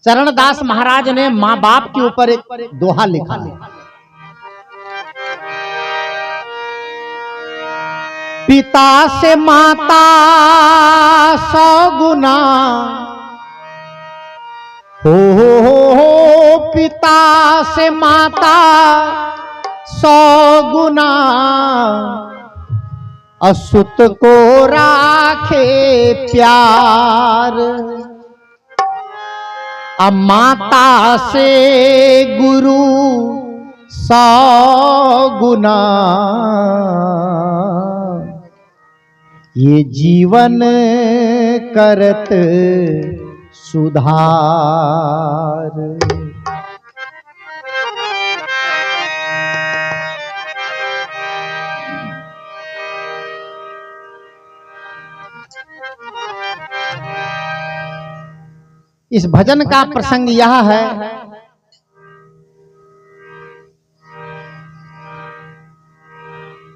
चरणदास महाराज ने माँ बाप के ऊपर एक दोहा लिखा है। पिता से माता 100 गुना हो, पिता से माता 100 गुना असुत को राखे प्यार। अब माता से गुरु 100 गुना ये जीवन करत सुधार। इस भजन का प्रसंग यह है,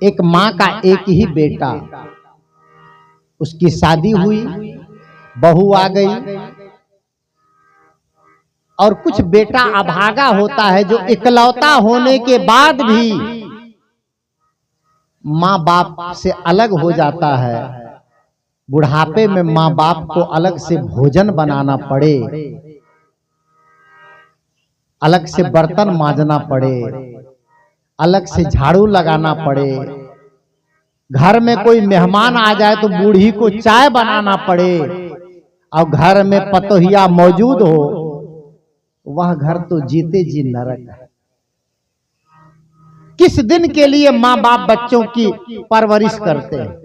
एक मां का एक ही बेटा, उसकी शादी हुई, बहू आ गई, और कुछ बेटा अभागा होता है जो इकलौता होने के बाद भी मां बाप से अलग हो जाता है। बुढ़ापे में माँ बाप को अलग से भोजन बनाना पड़े, अलग से बर्तन मांजना पड़े, अलग से झाड़ू लगाना पड़े, घर में कोई मेहमान आ जाए तो बूढ़ी को चाय बनाना पड़े, और घर में पतोहिया मौजूद हो, वह घर तो जीते जी नरक है। किस दिन के लिए माँ बाप बच्चों की परवरिश करते हैं,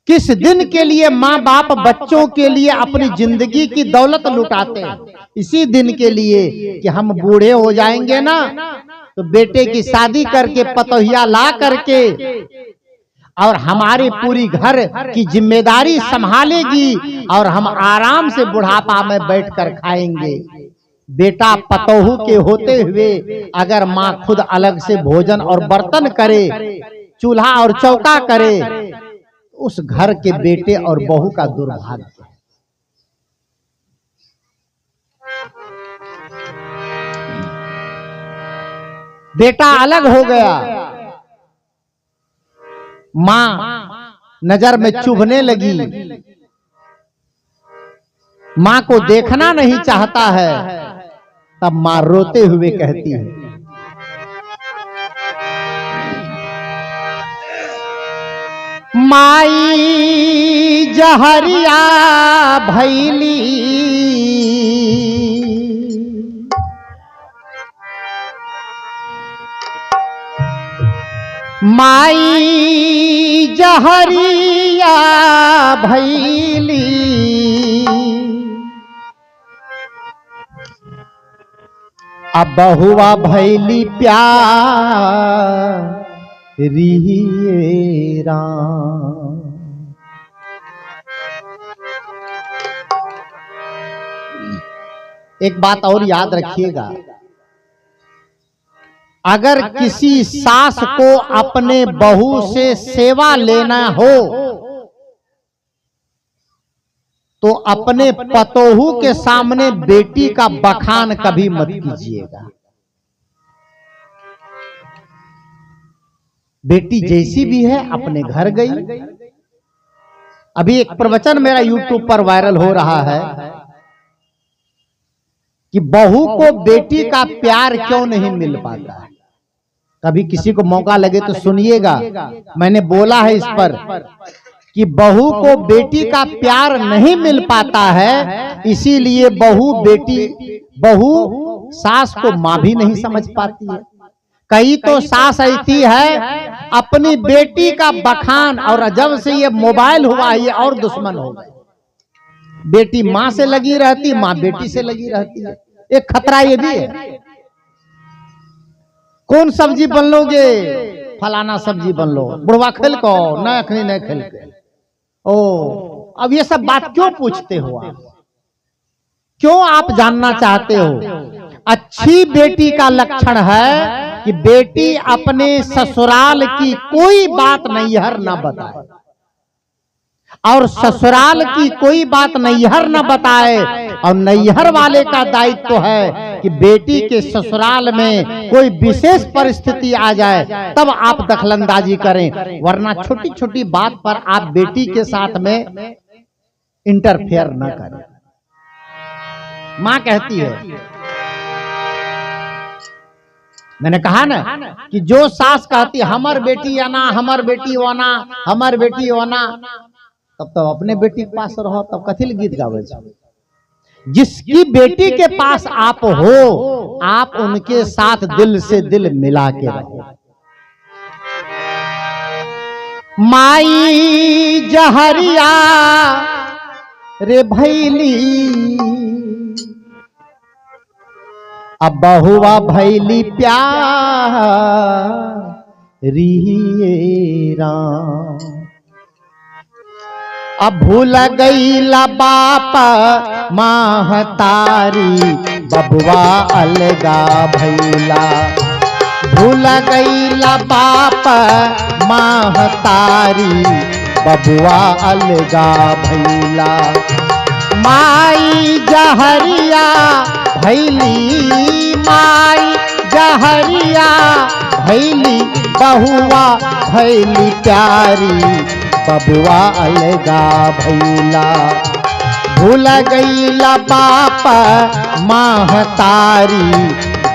किस दिन के लिए माँ बाप बच्चों के लिए अपनी जिंदगी की दौलत लुटाते हैं? इसी दिन के लिए कि हम बूढ़े हो जाएंगे ना तो बेटे की शादी करके पतोहिया ला करके और हमारी पूरी घर की जिम्मेदारी संभालेगी और हम आराम से बुढ़ापा में बैठकर खाएंगे। बेटा पतोहू के होते हुए अगर माँ खुद अलग से भोजन और बर्तन करे, चूल्हा और चौका करे, उस घर के बेटे और बहू का दुर्भाग्य है। बेटा अलग हो गया, मां नजर में चुभने लगी, मां को देखना नहीं चाहता है, तब मां रोते हुए कहती है, माई जहरिया भैली, माई जहरिया भैली, अब बहुआ भैली प्यार राम। एक बात और याद रखिएगा, अगर किसी सास को अपने बहू से सेवा लेना हो तो अपने पतोहू के सामने बेटी का बखान कभी मत कीजिएगा। बेटी जैसी भी है अपने घर गई। अभी एक प्रवचन मेरा YouTube पर वायरल हो रहा है कि बहू को बेटी का प्यार क्यों नहीं मिल पाता है। कभी किसी को मौका लगे तो सुनिएगा, मैंने बोला है इस पर कि बहू को बेटी का प्यार नहीं मिल पाता है, इसीलिए बहू सास को मां भी नहीं समझ पाती है। कई तो सास ऐसी है अपनी बेटी का बखान, और जब से ये मोबाइल हुआ ये और दुश्मन हो गए। बेटी मां से लगी रहती, मां बेटी से लगी रहती है। एक खतरा ये भी है, कौन सब्जी बन लोगे, फलाना सब्जी बन लो, बुढ़वा खेल को न अखनी न खेल के। ओ अब ये सब बात क्यों पूछते हो आप, क्यों आप जानना चाहते हो? अच्छी बेटी का लक्षण है कि बेटी अपने ससुराल की कोई बात नैहर न बताए, और ससुराल की कोई बात नैहर न बताए, और नैहर वाले का दायित्व तो है कि बेटी के ससुराल में कोई विशेष परिस्थिति आ जाए तब आप दखलंदाजी करें, वरना छोटी छोटी बात पर आप बेटी के साथ में इंटरफेयर न करें। मां कहती है, मैंने कहा ना कि जो सास कहती हमर बेटी आना, हमर बेटी वाना, हमर बेटी वाना, तब तो अपने बेटी के पास रहो, तब कथी गीत गावे। जिसकी बेटी के पास आप हो, आप उनके साथ दिल से दिल मिला के रहो। माई जहरिया रे भैली, अब बहुआ भैली प्यारी राम, अब भूल गईला बाप महतारी, बबुआ अलगा भैला, भूल गईला बाप महतारी, बबुआ अलगा भैला। माई जहरिया भैली, माई जहरिया भैली, बहुआ भैली प्यारी, बबुआ अलगा भैला, भूल गईला बाप महतारी,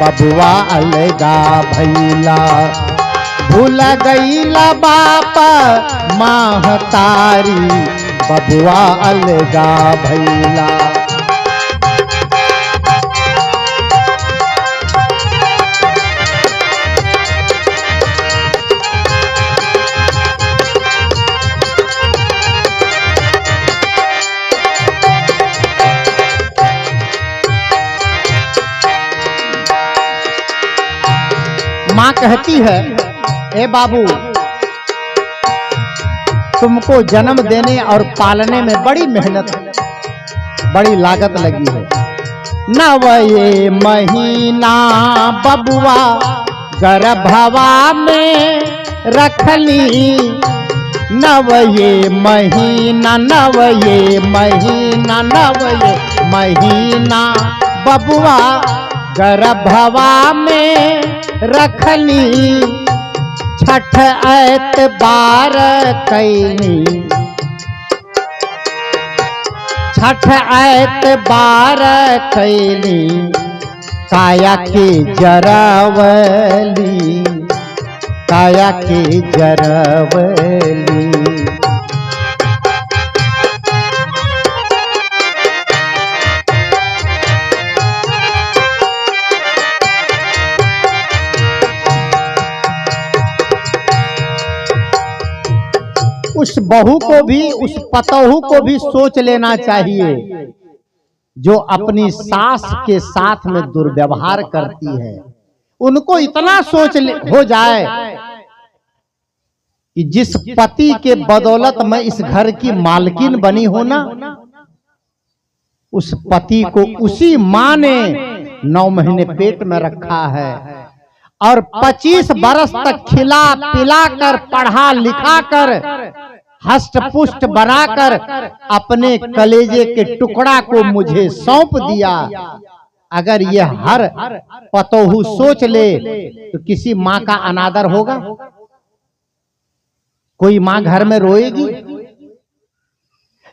बबुआ अलगा भैला, भूल गईला बाप महतारी, बबुआ अलगा भैला। मां कहती है, ए बाबू, तुमको जन्म देने और पालने में बड़ी मेहनत है, बड़ी लागत लगी है। नवये महीना बबुआ गर्भवा में रखली, नवये महीना, नवये महीना, नवये महीना बबुआ गर्भवा में रखली, छठ एतबार कैनी, छठ एतबार कैनी, काया के जरवली, काया के जरवली। उस बहू को भी, उस पतोहू को भी सोच लेना चाहिए जो अपनी सास के साथ में दुर्व्यवहार करती है। उनको इतना सोच हो जाए कि जिस पति के बदौलत मैं इस घर की मालकिन बनी हूं ना, उस पति को उसी मां ने 9 महीने पेट में रखा है और 25 बरस तक खिला पिला कर, पढ़ा लिखा कर, हष्ट पुष्ट बनाकर अपने कलेजे के टुकड़ा को मुझे सौंप दिया। अगर यह हर पतोहू सोच ले तो किसी मां का अनादर होगा? कोई मां घर में रोएगी?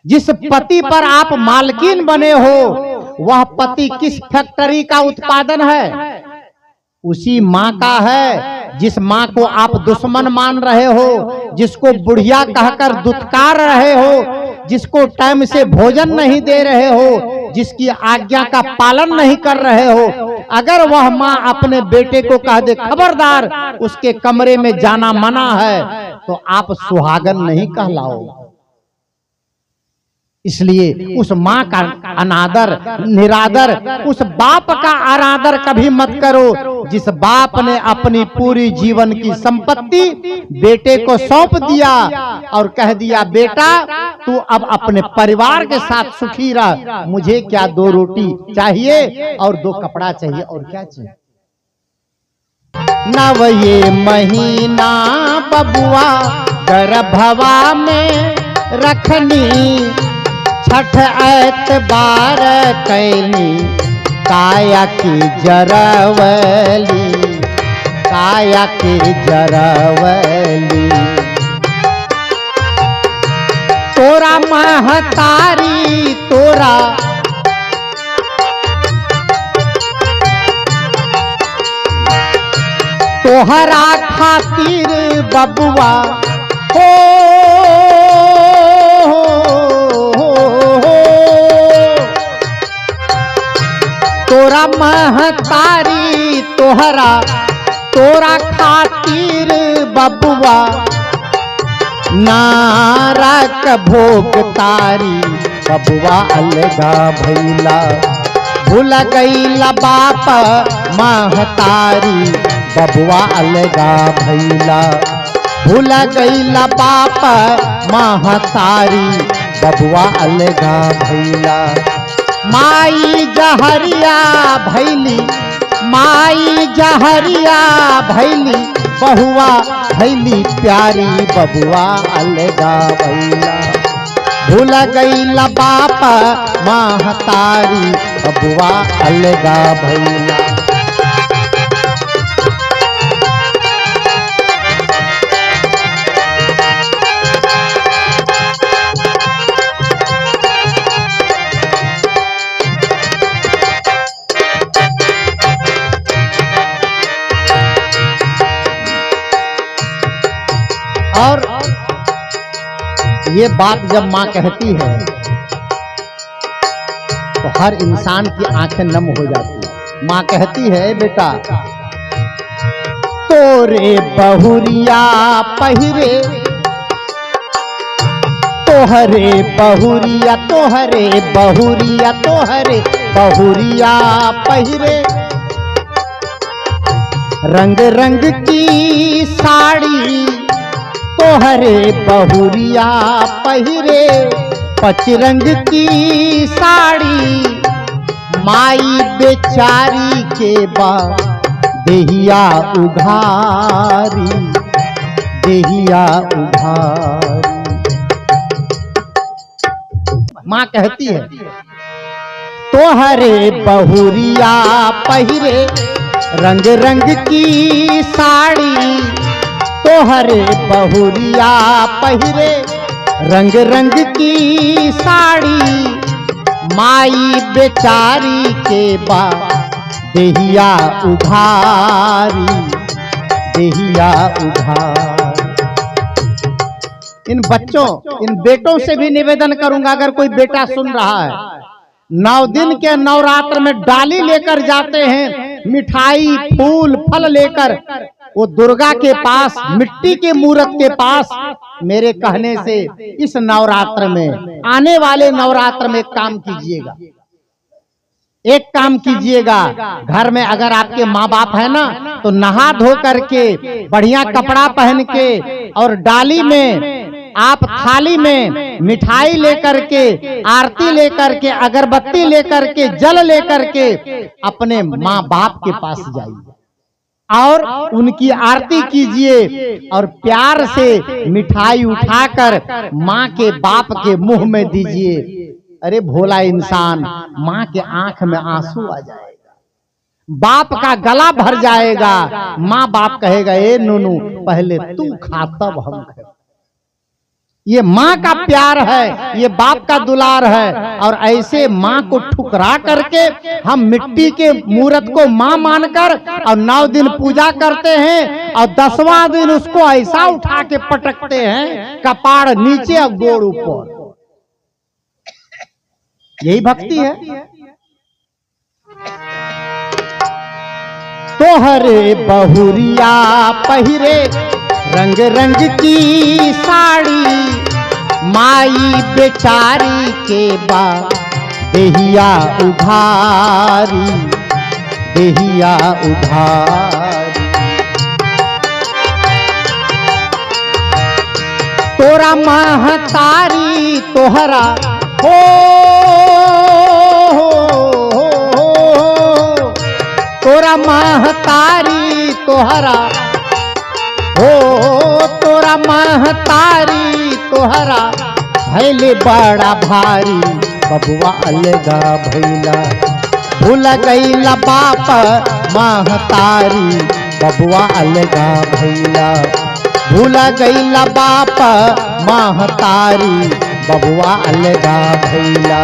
जिस पति पर आप मालकिन बने हो वह पति किस फैक्ट्री का उत्पादन है? उसी मां का है। जिस मां को आप दुश्मन मान रहे हो, जिसको बुढ़िया कहकर दुत्कार रहे हो, जिसको टाइम से भोजन नहीं दे रहे हो, जिसकी आज्ञा का पालन नहीं कर रहे हो, अगर वह मां अपने बेटे को कह दे खबरदार उसके कमरे में जाना मना है, तो आप सुहागन नहीं कहलाओ। इसलिए उस मां का अनादर, निरादर, उस बाप का अनादर कभी मत करो जिस बाप ने अपनी पूरी जीवन की संपत्ति बेटे को सौंप दिया और कह दिया बेटा तू अब अपने परिवार के साथ सुखी रह, मुझे क्या 2 रोटी चाहिए और 2 कपड़ा चाहिए, और क्या चाहिए। नव ये महीना बबुआ गर्भवा में रखनी, छठ ऐतबार कैली, काया की जरवली, काया की जरवली। तोरा महतारी तोरा तोहरा खातिर बबुआ हो, तोरा महतारी तोहरा तोरा खातिर बबुआ, नारक भोग तारी बबुआ अलगा भैला, भूल गईला बाप महतारी बबुआ अलगा भैला, भूल गईला बाप महतारी बबुआ अलगा भैला। माई जहरिया भैली, माई जहरिया भैली, बहुआ भैली प्यारी बबुआ अलगा भैला, भूल गईला बाप महतारी बबुआ अलगा भैला। और ये बात जब माँ कहती है तो हर इंसान की आंखें नम हो जाती है। माँ कहती है बेटा तोरे बहुरिया पहिरे, तोहरे बहुरिया तोहरे बहुरिया तोहरे बहुरिया पहिरे, रंग रंग की साड़ी तोहरे बहुरिया पहिरे, पचरंग की साड़ी माई बेचारी के बा देहिया उघारी, देहिया उघारी। माँ कहती है तोहरे बहुरिया पहिरे, रंग रंग की साड़ी तोहरे बहुरिया पहिरे, रंग रंग की साड़ी माई बेचारी के बा देहिया उघारी, देहिया उघारी। इन बच्चों इन बेटों से भी निवेदन करूंगा, अगर कोई बेटा सुन रहा है, 9 दिन के नवरात्र में डाली लेकर जाते हैं, मिठाई फूल फल लेकर वो दुर्गा के पास, मिट्टी के मूर्त के पास। मेरे कहने से इस नवरात्र में, आने वाले नवरात्र में एक काम कीजिएगा, एक काम कीजिएगा। घर में अगर आपके माँ बाप है ना, तो नहा धो करके बढ़िया कपड़ा पहन के और डाली में आप थाली में मिठाई लेकर के, आरती लेकर के, अगरबत्ती लेकर के, जल लेकर के अपने माँ बाप के पास जाइए और उनकी आरती कीजिए और प्यार से मिठाई उठाकर माँ के बाप के मुंह में दीजिए। अरे भोला इंसान, माँ के आंख में आंसू आ जाएगा, बाप का गला भर जाएगा। माँ बाप कहेगा ए नूनू पहले तू खा तब हम खाएं। ये माँ का प्यार है, ये बाप का दुलार है। और ऐसे माँ को ठुकरा करके हम मिट्टी के मूर्त को माँ मानकर और 9 दिन पूजा करते हैं और 10वां दिन उसको ऐसा उठा के पटकते हैं, कपाड़ नीचे और गोड़ ऊपर। यही भक्ति है। तोहरे बहुरिया पहिरे, रंग रंग की साड़ी माई बेचारी के बा देहिया उघारी, देहिया उघारी। तोरा महतारी तोहरा हो, तोरा महतारी तोहरा हो, तोरा महतारी तोहरा भैले बड़ा भारी बबुआ अलगा भैला। भूल गईला बाप महतारी बबुआ अलगा भैला। भूल गईला बाप महतारी बबुआ अलगा भैला।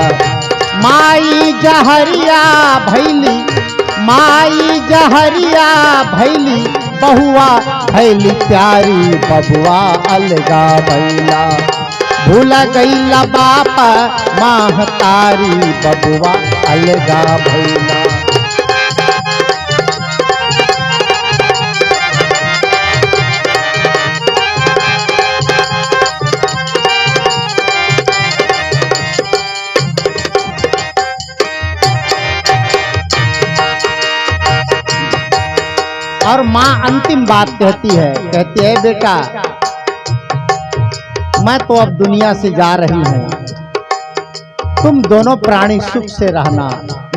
माई जहरिया भैली, माई जहरिया भैली, बहुआ भैली प्यारी बबुआ अलगा भैला। भूल गईला बाप महतारी बबुआ अलगा भैला। और माँ अंतिम बात कहती है बेटा मैं तो अब दुनिया से जा रही हूं, तुम दोनों प्राणी सुख से रहना,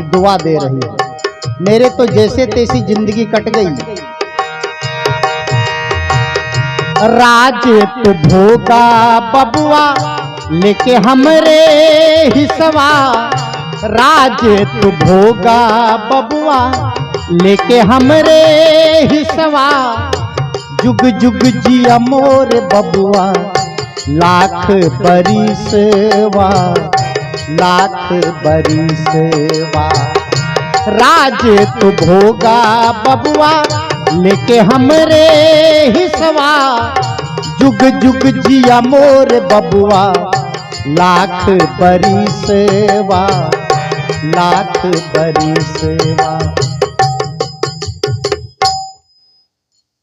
दुआ दे रही है। मेरे तो जैसे तैसी जिंदगी कट गई। राज तो भोगा बबुआ लेके हमरे हिस्सा, राज तो भोगा बबुआ लेके हमरे हिस्सा। जुग जुग जिया मोर बबुआ लाख बरिसवा, लाख बरिसवा। राज तो भोगा बबुआ लेके हमरे हिस्सा। जुग जुग जिया मोर बबुआ लाख बरिसवा, लाख बरिसवा।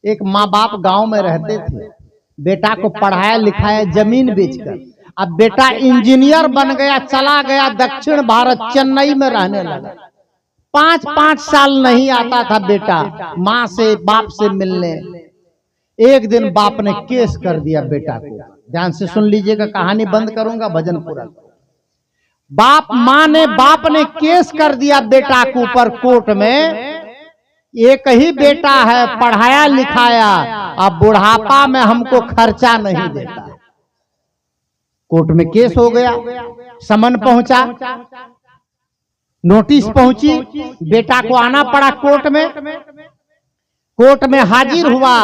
एक माँ बाप गांव में रहते थे, बेटा को पढ़ाया लिखाया जमीन बेचकर। अब बेटा इंजीनियर बन गया, चला गया दक्षिण भारत, चेन्नई में रहने लगा। 5-5 साल नहीं आता था बेटा माँ से बाप से मिलने। एक दिन बाप ने केस कर दिया बेटा को। ध्यान से सुन लीजिएगा, कहानी बंद करूंगा, भजन पूरा। बाप ने केस कर दिया बेटा के ऊपर कोर्ट में। एक ही बेटा है, पढ़ाया लिखाया, अब बुढ़ापा में हमको खर्चा नहीं देता। कोर्ट में केस हो गया, समन पहुंचा, नोटिस पहुंची, बेटा को आना पड़ा कोर्ट में। कोर्ट में हाजिर हुआ,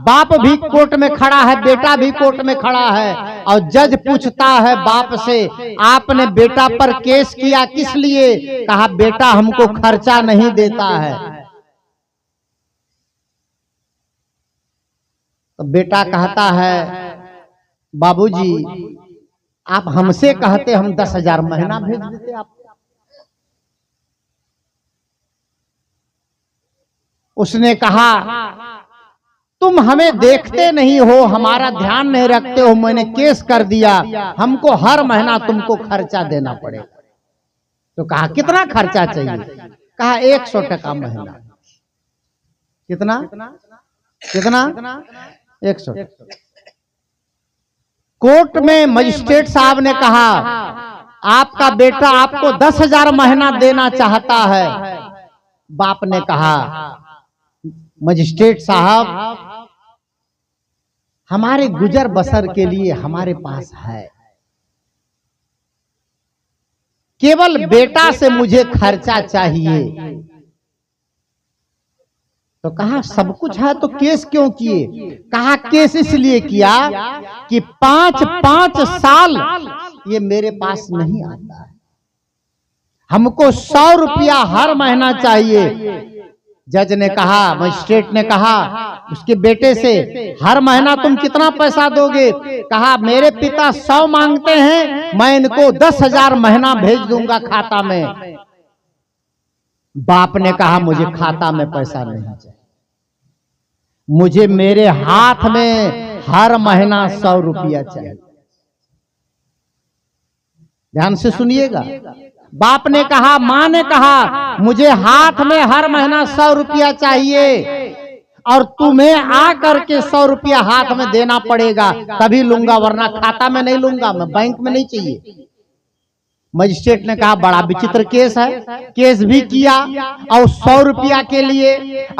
बाप भी कोर्ट में खड़ा है, बेटा भी कोर्ट में खड़ा है। और जज पूछता है बाप से, आपने बेटा पर केस किया किस लिए? कहा बेटा हमको खर्चा नहीं देता है। तो बेटा कहता है बाबूजी आप हमसे कहते हम 10,000 महीना भेज देते आप। उसने कहा तुम हमें देखते नहीं हो, हमारा ध्यान नहीं रखते हो, मैंने केस कर दिया, हमको हर महीना तुमको खर्चा देना पड़ेगा। तो कहा कितना खर्चा चाहिए? कहा 100 टका महीना। कितना कितना 100। कोर्ट में मजिस्ट्रेट साहब ने कहा आपका बेटा आपको 10,000 महीना देना चाहता है। बाप ने कहा मजिस्ट्रेट साहब हमारे गुजर बसर के लिए हमारे पास है, केवल बेटा से मुझे खर्चा चाहिए। तो कहा सब कुछ है तो केस क्यों किए? कहा केस इसलिए किया कि 5-5 साल ये मेरे पास नहीं आता है, हमको 100 रुपया हर महीना चाहिए। जज ने कहा, मजिस्ट्रेट ने कहा उसके बेटे से हर महीना तुम कितना पैसा दोगे? कहा मेरे पिता 100 मांगते हैं, मैं इनको 10,000 महीना भेज दूंगा खाता में। बाप ने कहा मुझे खाता में पैसा नहीं चाहिए, मुझे मेरे हाथ में हर महीना 100 रुपया चाहिए। ध्यान से सुनिएगा, बाप ने कहा, मां ने कहा मुझे हाथ में हर महीना 100 रुपया चाहिए और तुम्हें आ करके 100 रुपया हाथ में देना पड़ेगा तभी लूंगा, वरना खाता में नहीं लूंगा, मैं बैंक में नहीं चाहिए। मजिस्ट्रेट ने कहा बड़ा विचित्र केस है। केस भी किया और 100 रुपया के लिए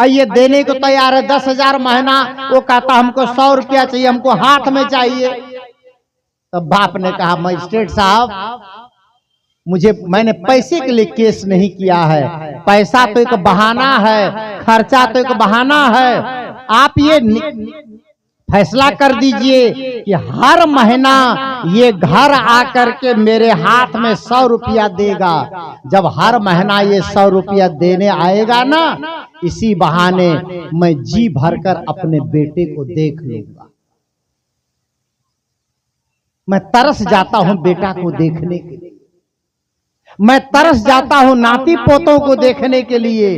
ये देने को तैयार है, 10,000 महीना। वो कहता हमको 100 रुपया चाहिए, हमको हाथ में चाहिए। तब बाप ने कहा मजिस्ट्रेट साहब मैंने पैसे के लिए केस नहीं किया है, पैसा तो एक बहाना है, खर्चा तो एक बहाना है। आप ये फैसला कर दीजिए कि हर महीना ये घर आकर के मेरे हाथ में 100 रुपया देगा। जब हर महीना ये 100 रुपया देने आएगा ना, इसी बहाने मैं जी भरकर अपने बेटे को देख लूंगा। मैं तरस जाता हूं बेटा को देखने के लिए, मैं तरस जाता हूं नाती पोतों को देखने के लिए।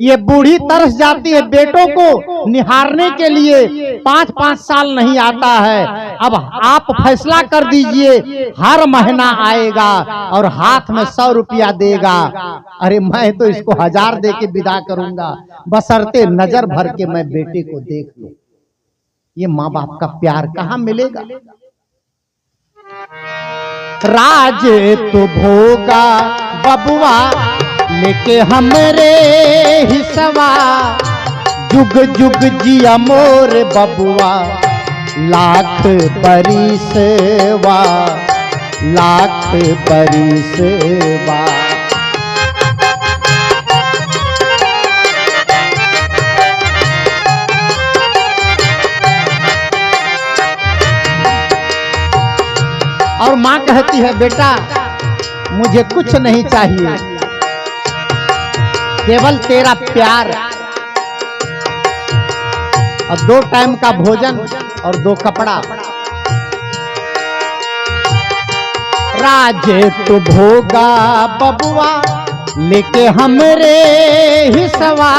ये बूढ़ी तरस जाती है बेटों को निहारने के लिए, 5-5 साल नहीं आता है। अब आप फैसला कर दीजिए हर महीना आएगा और हाथ में 100 रुपया देगा। अरे मैं तो इसको 1000 दे के विदा करूंगा, बशर्ते नजर भर के मैं बेटे को देख लूं। ये माँ बाप का प्यार कहां मिलेगा। राज तो भोगा बबुआ लेके हमरे हिस्सा, जुग जुग जिया मोर बबुआ, लाख परिसेवा, लाख परिसेवा। और मां कहती है बेटा मुझे कुछ नहीं चाहिए, केवल तेरा प्यार और 2 टाइम का भोजन और 2 कपड़ा। राजे तो भोगा बबुआ लेके हमरे हिस्सा,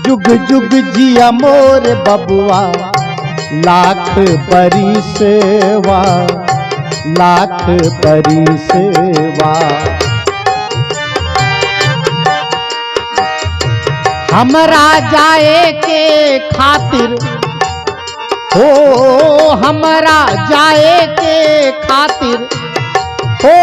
जुग जुग जिया मोर बबुआ, लाख परिसेवा, लाख परिसेवा। हमरा जाए के खातिर हो, हमरा जाए के खातिर हो,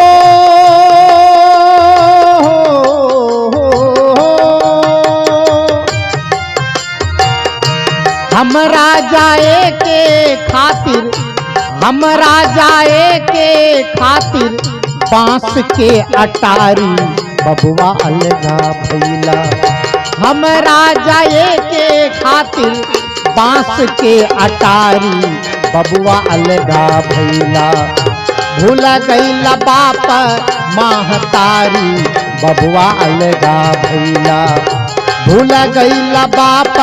हमरा जाए के खातिर, हमरा जाए के खातिर बांस के अटारी बबुआ अलगा भैला। हमरा जाए के खातिर बांस के अटारी बबुआ अलगा भैला। भूल गईला बाप महतारी बबुआ अलगा भैला। भूल गईला बाप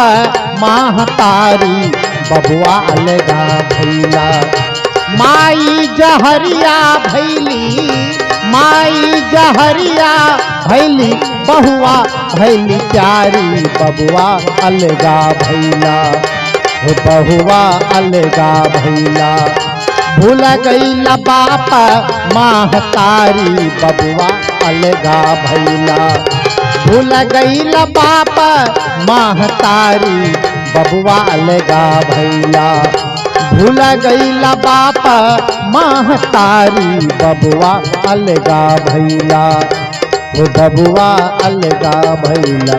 महतारी बबुआ अलगा भैला। माई जहरिया भैली, माई जहरिया भैली, बहुआ भैली प्यारी बबुआ अलगा भैला, हो बहुआ अलगा भैला। भूल गईला बाप महतारी बबुआ अलगा भैला। भूल गईला बाप महतारी बबुआ अलगा भैला। भूल गईला बाप महतारी बबुआ अलगा भैला, वो बबुआ अलगा भैला।